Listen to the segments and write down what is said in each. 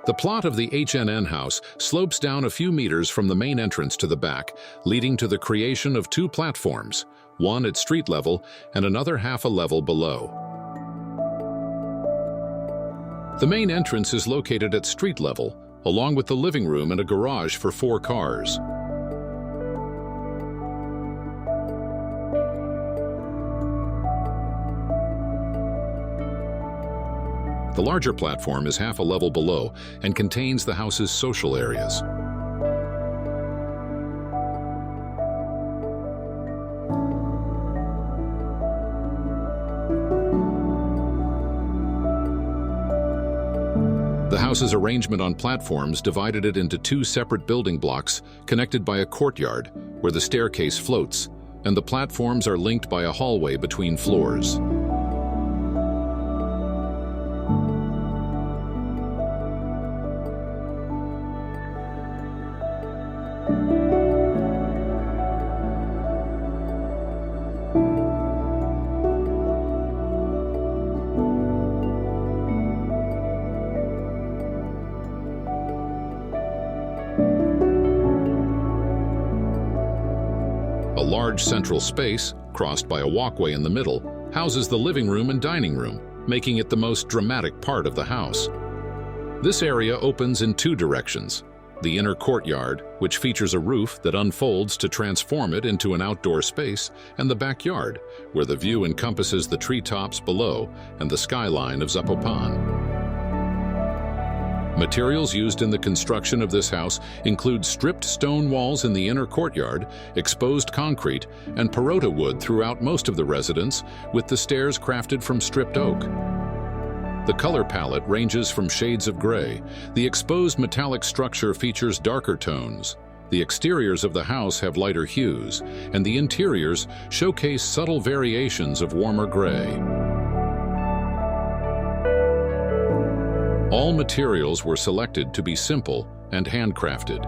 The plot of the HNN house slopes down a few meters from the main entrance to the back, leading to the creation of two platforms, one at street level and another half a level below. The main entrance is located at street level, along with the living room and a garage for 4 cars. The larger platform is half a level below and contains the house's social areas. The house's arrangement on platforms divided it into 2 separate building blocks connected by a courtyard where the staircase floats, and the platforms are linked by a hallway between floors. A large central space, crossed by a walkway in the middle, houses the living room and dining room, making it the most dramatic part of the house. This area opens in 2 directions: the inner courtyard, which features a roof that unfolds to transform it into an outdoor space, and the backyard, where the view encompasses the treetops below and the skyline of Zapopan. Materials used in the construction of this house include stripped stone walls in the inner courtyard, exposed concrete, and parota wood throughout most of the residence, with the stairs crafted from stripped oak. The color palette ranges from shades of gray. The exposed metallic structure features darker tones. The exteriors of the house have lighter hues, and the interiors showcase subtle variations of warmer gray. All materials were selected to be simple and handcrafted.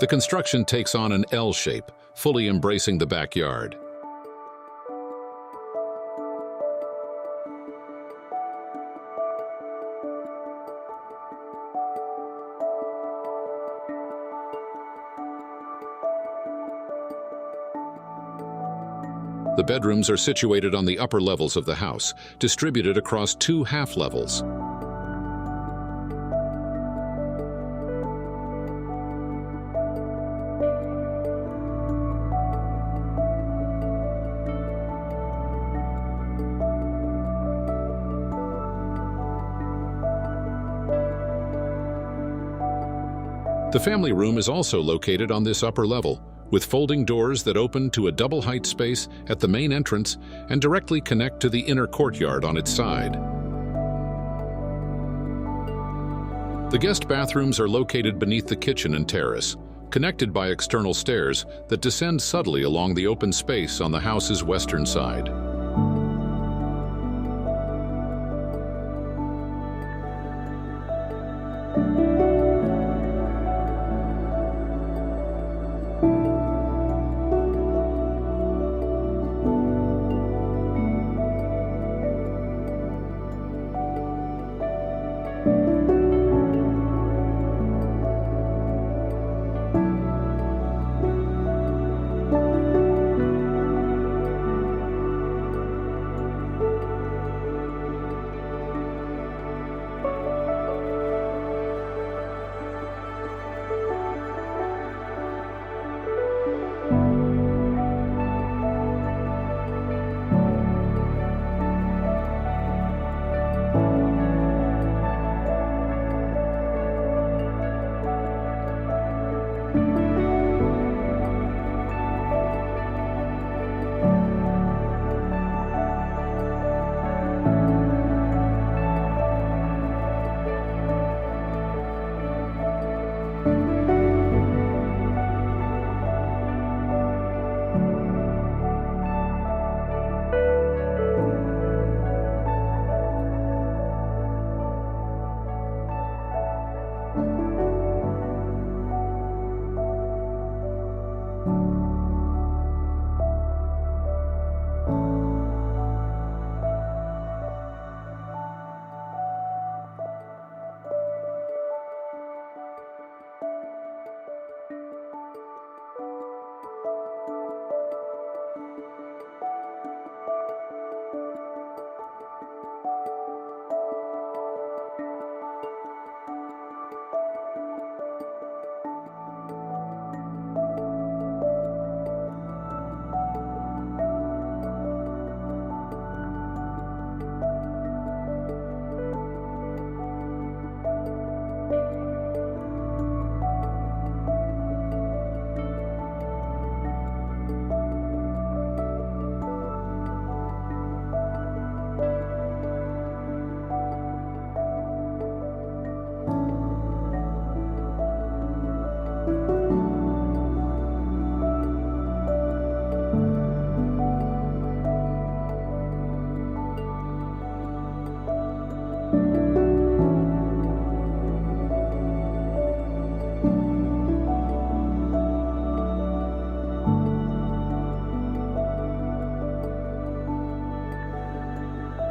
The construction takes on an L shape, fully embracing the backyard. The bedrooms are situated on the upper levels of the house, distributed across 2 half levels. The family room is also located on this upper level, with folding doors that open to a double-height space at the main entrance and directly connect to the inner courtyard on its side. The guest bathrooms are located beneath the kitchen and terrace, connected by external stairs that descend subtly along the open space on the house's western side.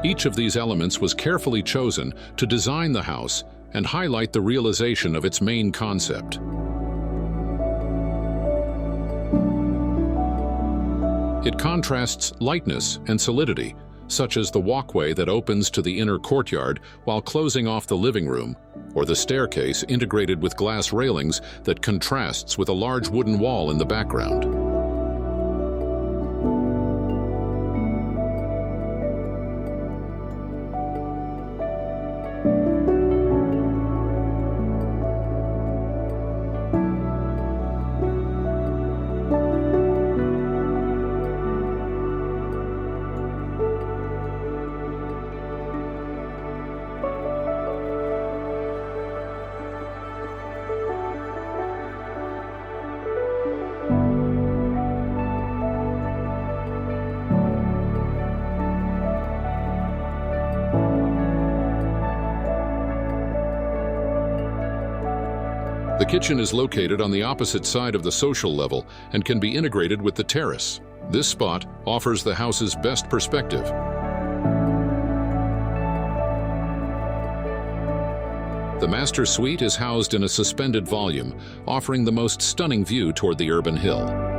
Each of these elements was carefully chosen to design the house and highlight the realization of its main concept. It contrasts lightness and solidity, such as the walkway that opens to the inner courtyard while closing off the living room, or the staircase integrated with glass railings that contrasts with a large wooden wall in the background. The kitchen is located on the opposite side of the social level and can be integrated with the terrace. This spot offers the house's best perspective. The master suite is housed in a suspended volume, offering the most stunning view toward the urban hill.